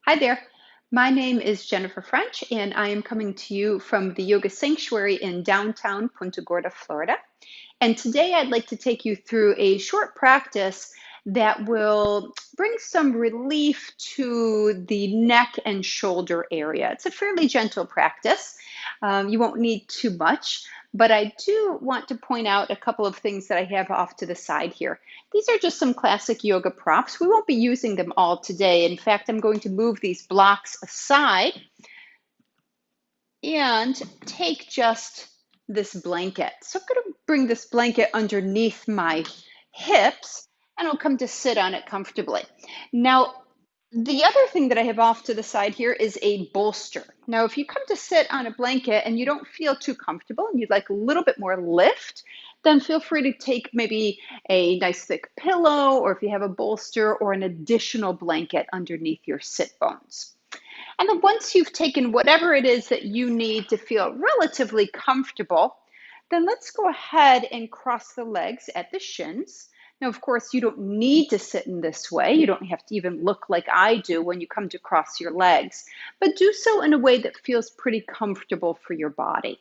Hi there. My name is Jennifer French, and I am coming to you from the Yoga Sanctuary in downtown Punta Gorda, Florida. And today I'd like to take you through a short practice that will bring some relief to the neck and shoulder area. It's a fairly gentle practice. You won't need too much, but I do want to point out a couple of things that I have off to the side here. These are just some classic yoga props. We won't be using them all today. In fact, I'm going to move these blocks aside and take just this blanket. So I'm going to bring this blanket underneath my hips and I'll come to sit on it comfortably. Now, the other thing that I have off to the side here is a bolster. Now, if you come to sit on a blanket and you don't feel too comfortable and you'd like a little bit more lift, then feel free to take maybe a nice thick pillow, or if you have a bolster or an additional blanket underneath your sit bones. And then once you've taken whatever it is that you need to feel relatively comfortable, then let's go ahead and cross the legs at the shins. Now, of course, you don't need to sit in this way. You don't have to even look like I do when you come to cross your legs, but do so in a way that feels pretty comfortable for your body.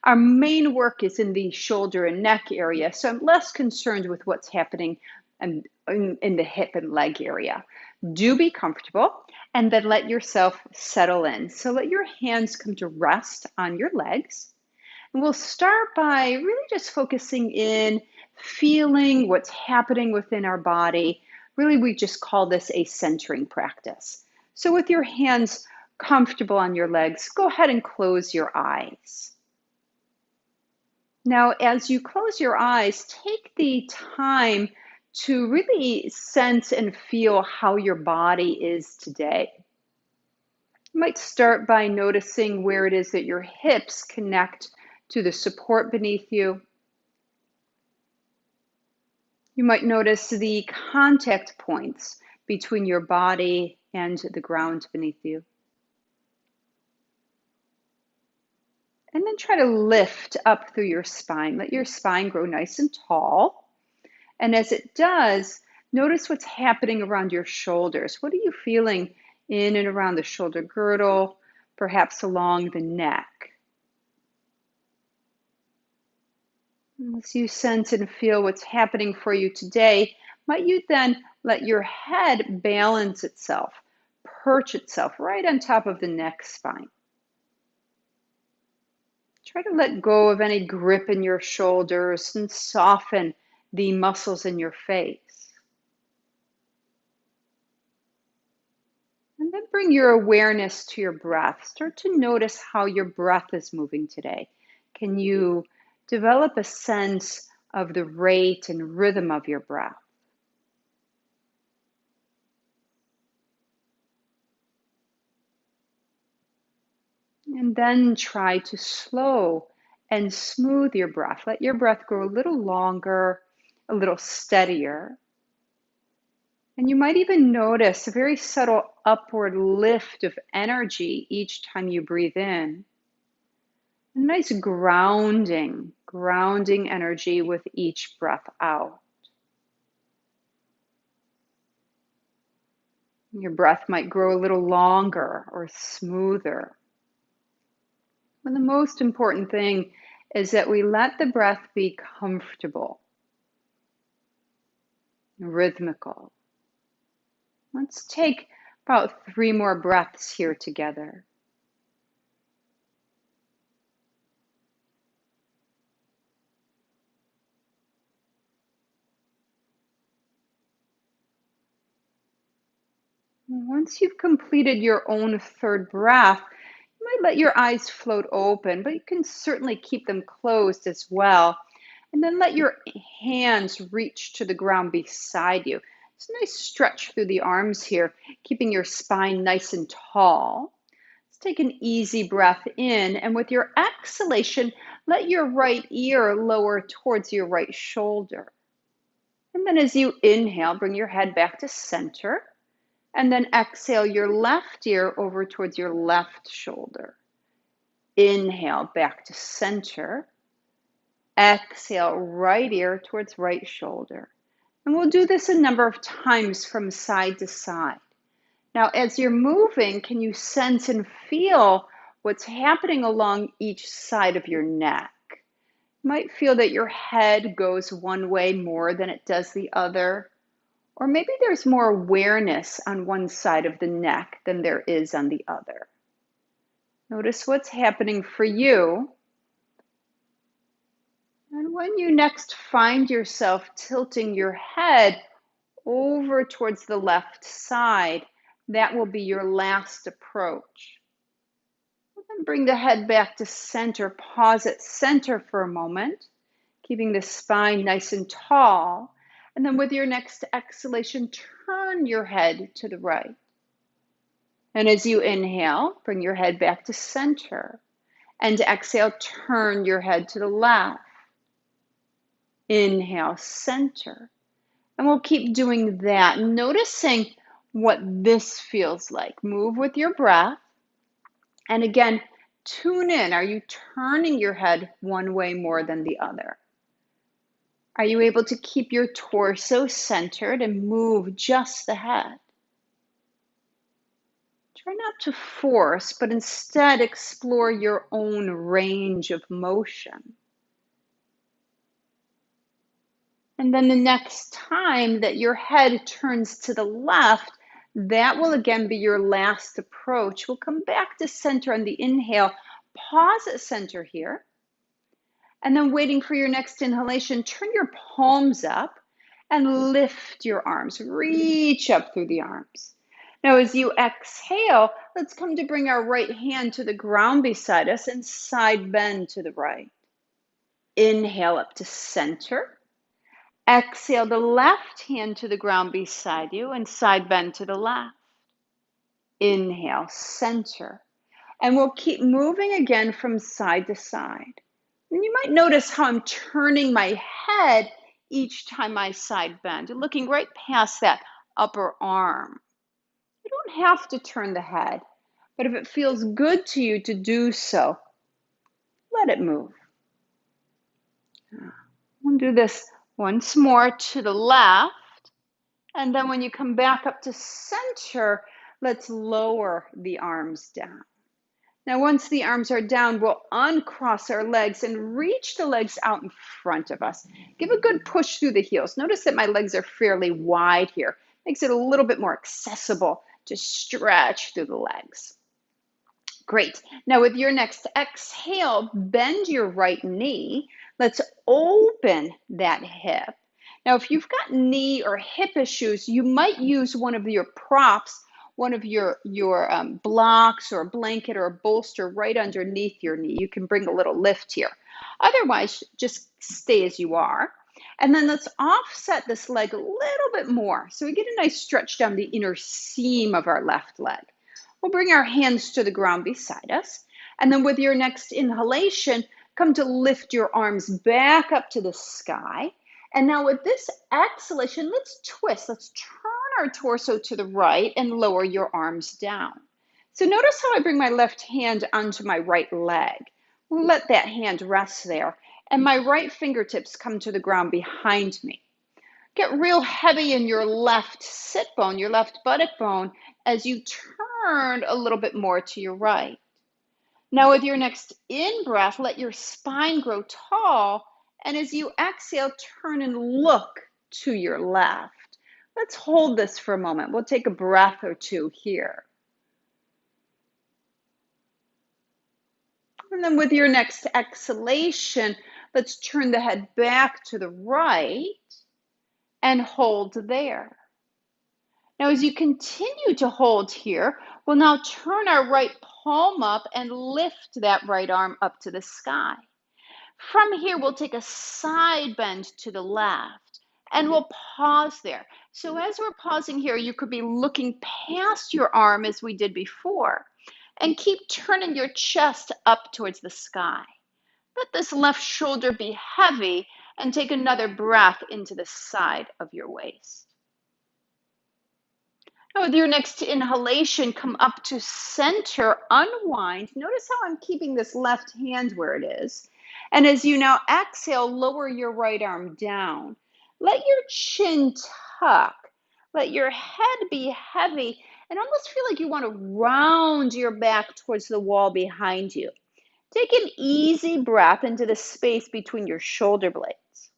Our main work is in the shoulder and neck area, so I'm less concerned with what's happening in the hip and leg area. Do be comfortable and then let yourself settle in. So let your hands come to rest on your legs. And we'll start by really just focusing in, feeling what's happening within our body. Really, we just call this a centering practice. So with your hands comfortable on your legs, go ahead and close your eyes. Now, as you close your eyes, take the time to really sense and feel how your body is today. You might start by noticing where it is that your hips connect to the support beneath you. You might notice the contact points between your body and the ground beneath you. And then try to lift up through your spine. Let your spine grow nice and tall. And as it does, notice what's happening around your shoulders. What are you feeling in and around the shoulder girdle, perhaps along the neck? As you sense and feel what's happening for you today, might you then let your head balance itself, perch itself right on top of the neck spine. Try to let go of any grip in your shoulders and soften the muscles in your face. And then bring your awareness to your breath. Start to notice how your breath is moving today. Can you develop a sense of the rate and rhythm of your breath? And then try to slow and smooth your breath. Let your breath go a little longer, a little steadier. And you might even notice a very subtle upward lift of energy each time you breathe in. A nice grounding energy with each breath out. Your breath might grow a little longer or smoother. But the most important thing is that we let the breath be comfortable, rhythmical. Let's take about 3 more breaths here together. Once you've completed your own third breath, you might let your eyes float open, but you can certainly keep them closed as well. And then let your hands reach to the ground beside you. It's a nice stretch through the arms here, keeping your spine nice and tall. Let's take an easy breath in, and with your exhalation, let your right ear lower towards your right shoulder. And then as you inhale, bring your head back to center. And then exhale your left ear over towards your left shoulder. Inhale back to center. Exhale right ear towards right shoulder. And we'll do this a number of times from side to side. Now, as you're moving, can you sense and feel what's happening along each side of your neck? You might feel that your head goes one way more than it does the other, or maybe there's more awareness on one side of the neck than there is on the other. Notice what's happening for you. And when you next find yourself tilting your head over towards the left side, that will be your last approach. Then bring the head back to center. Pause at center for a moment, keeping the spine nice and tall. And then with your next exhalation, turn your head to the right. And as you inhale, bring your head back to center. And exhale, turn your head to the left. Inhale, center. And we'll keep doing that, noticing what this feels like. Move with your breath. And again, tune in. Are you turning your head one way more than the other? Are you able to keep your torso centered and move just the head? Try not to force, but instead explore your own range of motion. And then the next time that your head turns to the left, that will again be your last approach. We'll come back to center on the inhale. Pause at center here. And then waiting for your next inhalation, turn your palms up and lift your arms. Reach up through the arms. Now, as you exhale, let's come to bring our right hand to the ground beside us and side bend to the right. Inhale up to center. Exhale the left hand to the ground beside you and side bend to the left. Inhale, center. And we'll keep moving again from side to side. And you might notice how I'm turning my head each time I side bend, looking right past that upper arm. You don't have to turn the head, but if it feels good to you to do so, let it move. We'll do this once more to the left, and then when you come back up to center, let's lower the arms down. Now, once the arms are down, we'll uncross our legs and reach the legs out in front of us. Give a good push through the heels. Notice that my legs are fairly wide here. Makes it a little bit more accessible to stretch through the legs. Great. Now, with your next exhale, bend your right knee. Let's open that hip. Now, if you've got knee or hip issues, you might use one of your props, one of your blocks or a blanket or a bolster right underneath your knee. You can bring a little lift here. Otherwise, just stay as you are. And then let's offset this leg a little bit more. So we get a nice stretch down the inner seam of our left leg. We'll bring our hands to the ground beside us. And then with your next inhalation, come to lift your arms back up to the sky. And now with this exhalation, let's twist. Let's turn our torso to the right and lower your arms down. So notice how I bring my left hand onto my right leg. We'll let that hand rest there. And my right fingertips come to the ground behind me. Get real heavy in your left sit bone, your left buttock bone, as you turn a little bit more to your right. Now with your next in-breath, let your spine grow tall. And as you exhale, turn and look to your left. Let's hold this for a moment. We'll take a breath or two here. And then with your next exhalation, let's turn the head back to the right and hold there. Now, as you continue to hold here, we'll now turn our right palm up and lift that right arm up to the sky. From here, we'll take a side bend to the left and we'll pause there. So as we're pausing here, you could be looking past your arm as we did before and keep turning your chest up towards the sky. Let this left shoulder be heavy and take another breath into the side of your waist. Now with your next inhalation, come up to center, unwind. Notice how I'm keeping this left hand where it is. And as you now exhale, lower your right arm down. Let your chin tuck. Let your head be heavy and almost feel like you want to round your back towards the wall behind you. Take an easy breath into the space between your shoulder blades.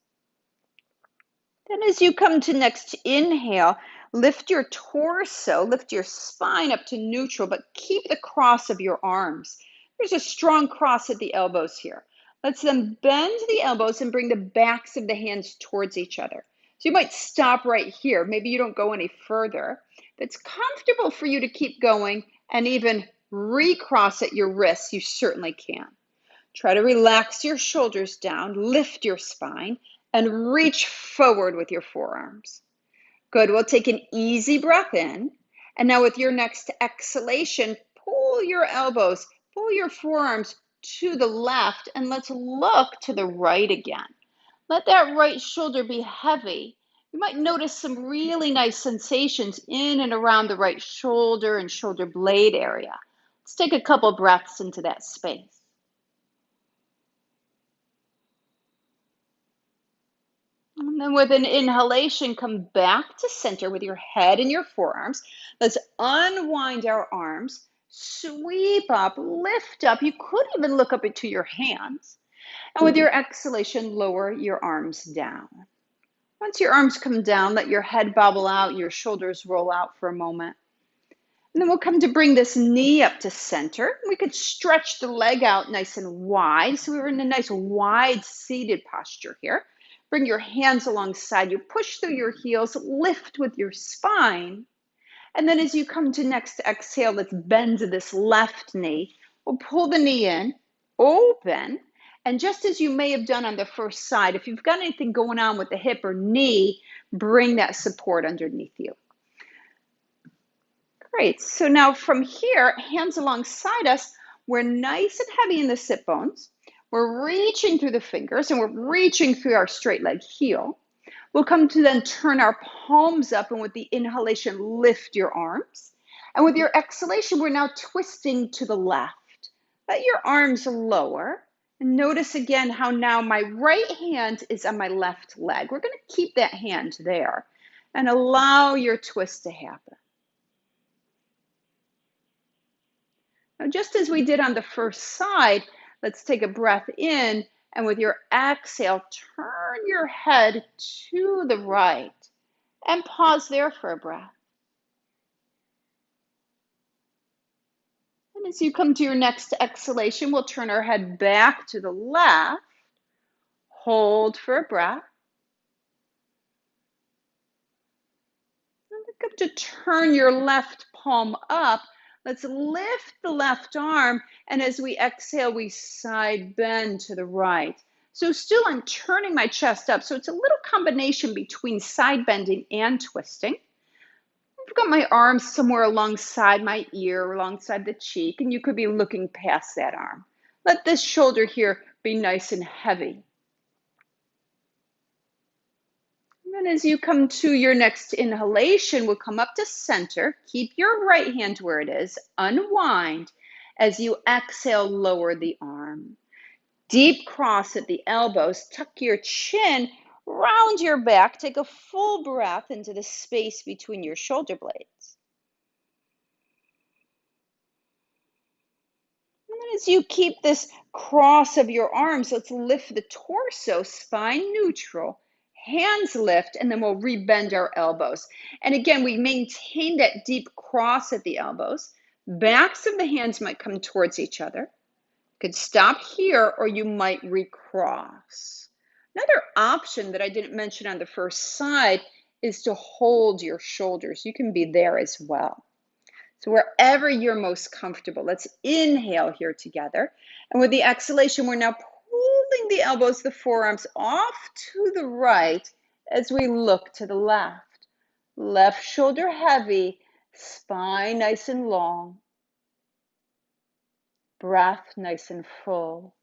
Then as you come to next inhale, lift your torso, lift your spine up to neutral, but keep the cross of your arms. There's a strong cross at the elbows here. Let's then bend the elbows and bring the backs of the hands towards each other. So you might stop right here. Maybe you don't go any further. If it's comfortable for you to keep going and even recross at your wrists, you certainly can. Try to relax your shoulders down, lift your spine, and reach forward with your forearms. Good. We'll take an easy breath in. And now with your next exhalation, pull your elbows, pull your forearms to the left, and let's look to the right again. Let that right shoulder be heavy. You might notice some really nice sensations in and around the right shoulder and shoulder blade area. Let's take a couple breaths into that space. And then with an inhalation, come back to center with your head and your forearms. Let's unwind our arms, sweep up, lift up. You could even look up into your hands. And with your exhalation, lower your arms down. Once your arms come down, let your head bobble out, your shoulders roll out for a moment. And then we'll come to bring this knee up to center. We could stretch the leg out nice and wide. So we're in a nice wide seated posture here. Bring your hands alongside you. Push through your heels. Lift with your spine. And then as you come to next exhale, let's bend to this left knee. We'll pull the knee in, open. And just as you may have done on the first side, if you've got anything going on with the hip or knee, bring that support underneath you. Great. So now from here, hands alongside us, we're nice and heavy in the sit bones. We're reaching through the fingers and we're reaching through our straight leg heel. We'll come to then turn our palms up, and with the inhalation, lift your arms. And with your exhalation, we're now twisting to the left. Let your arms lower. And notice again how now my right hand is on my left leg. We're going to keep that hand there and allow your twist to happen. Now, just as we did on the first side, let's take a breath in, and with your exhale, turn your head to the right and pause there for a breath. And as you come to your next exhalation, we'll turn our head back to the left, hold for a breath. And look up to turn your left palm up. Let's lift the left arm, and as we exhale, we side bend to the right. So still I'm turning my chest up, so it's a little combination between side bending and twisting. I've got my arms somewhere alongside my ear, alongside the cheek, and you could be looking past that arm. Let this shoulder here be nice and heavy. And as you come to your next inhalation, we'll come up to center. Keep your right hand where it is. Unwind. As you exhale, lower the arm. Deep cross at the elbows. Tuck your chin. Round your back. Take a full breath into the space between your shoulder blades. And then as you keep this cross of your arms, let's lift the torso, spine neutral. Hands lift, and then we'll rebend our elbows. And again, we maintain that deep cross at the elbows. Backs of the hands might come towards each other. You could stop here, or you might recross. Another option that I didn't mention on the first side is to hold your shoulders. You can be there as well. So wherever you're most comfortable, let's inhale here together. And with the exhalation, we're now pulling the elbows, the forearms off to the right as we look to the left. Left shoulder heavy, spine nice and long. Breath nice and full.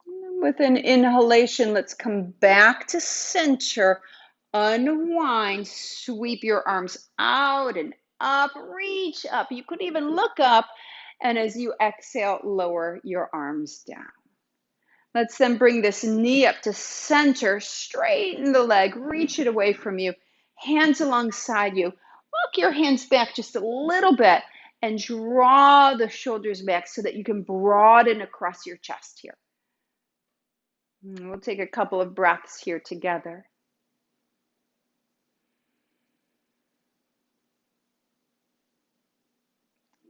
And with an inhalation, let's come back to center. Unwind, sweep your arms out and up, reach up. You could even look up, and as you exhale, lower your arms down. Let's then bring this knee up to center, straighten the leg, reach it away from you, Hands alongside you. Walk your hands back just a little bit and draw the shoulders back so that you can broaden across your chest here. And we'll take a couple of breaths here together.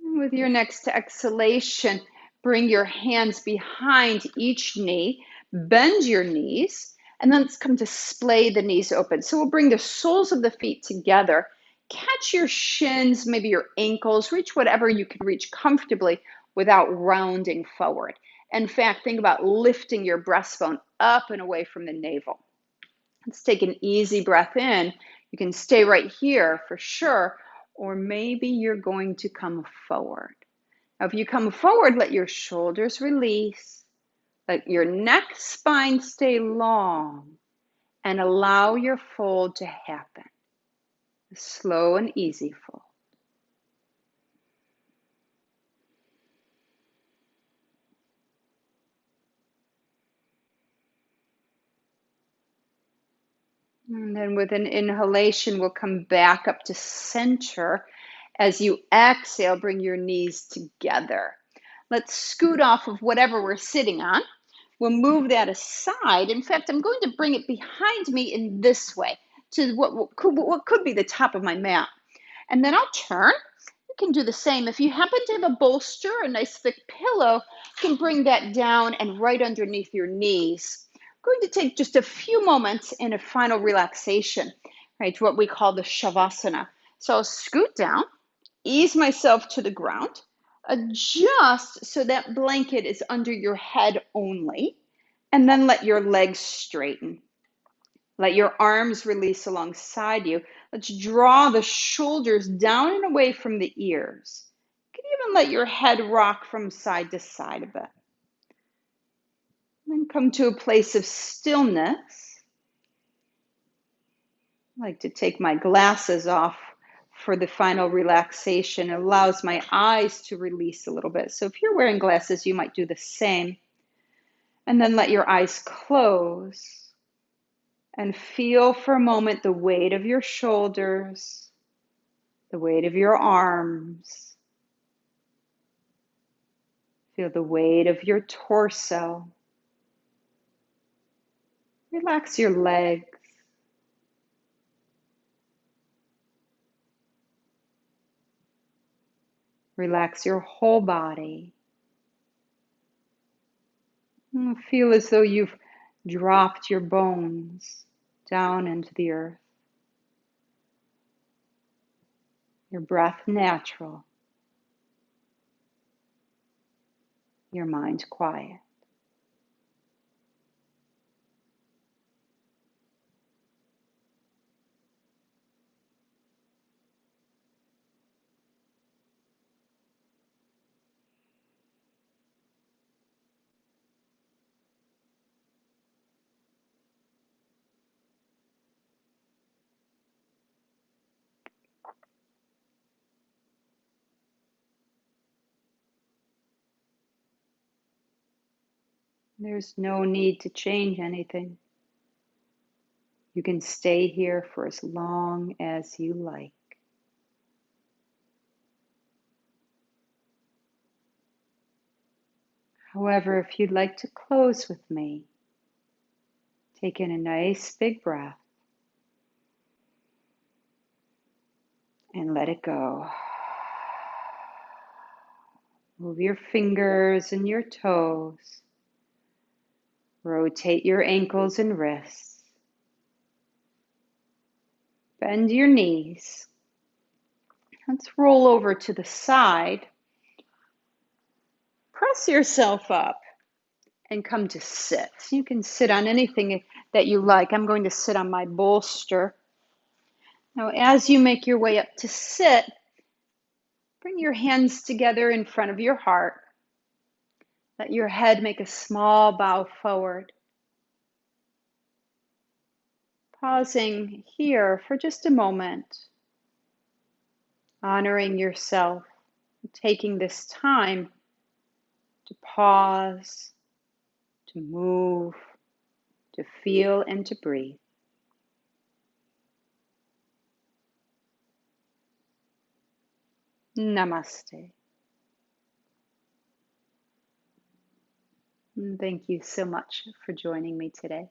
With your next exhalation, bring your hands behind each knee, bend your knees, and then let's come to splay the knees open. So we'll bring the soles of the feet together. Catch your shins, maybe your ankles, reach whatever you can reach comfortably without rounding forward. In fact, think about lifting your breastbone up and away from the navel. Let's take an easy breath in. You can stay right here for sure, or maybe you're going to come forward. Now, if you come forward, let your shoulders release, let your neck spine stay long, and allow your fold to happen. A slow and easy fold. And then with an inhalation, we'll come back up to center. As you exhale, bring your knees together. Let's scoot off of whatever we're sitting on. We'll move that aside. In fact, I'm going to bring it behind me in this way to what could be the top of my mat. And then I'll turn. You can do the same. If you happen to have a bolster, a nice thick pillow, you can bring that down and right underneath your knees. I'm going to take just a few moments in a final relaxation, right? What we call the Shavasana. So I'll scoot down, ease myself to the ground, adjust so that blanket is under your head only, and then let your legs straighten. Let your arms release alongside you. Let's draw the shoulders down and away from the ears. You can even let your head rock from side to side a bit. Then come to a place of stillness. I like to take my glasses off for the final relaxation. It allows my eyes to release a little bit. So if you're wearing glasses, you might do the same. And then let your eyes close. And feel for a moment the weight of your shoulders, the weight of your arms. Feel the weight of your torso. Relax your legs. Relax your whole body. And feel as though you've dropped your bones down into the earth. Your breath natural. Your mind quiet. There's no need to change anything. You can stay here for as long as you like. However, if you'd like to close with me, take in a nice big breath and let it go. Move your fingers and your toes. Rotate your ankles and wrists. Bend your knees. Let's roll over to the side. Press yourself up and come to sit. So you can sit on anything that you like. I'm going to sit on my bolster. Now, as you make your way up to sit, bring your hands together in front of your heart. Let your head make a small bow forward. Pausing here for just a moment, honoring yourself, taking this time to pause, to move, to feel, and to breathe. Namaste. Thank you so much for joining me today.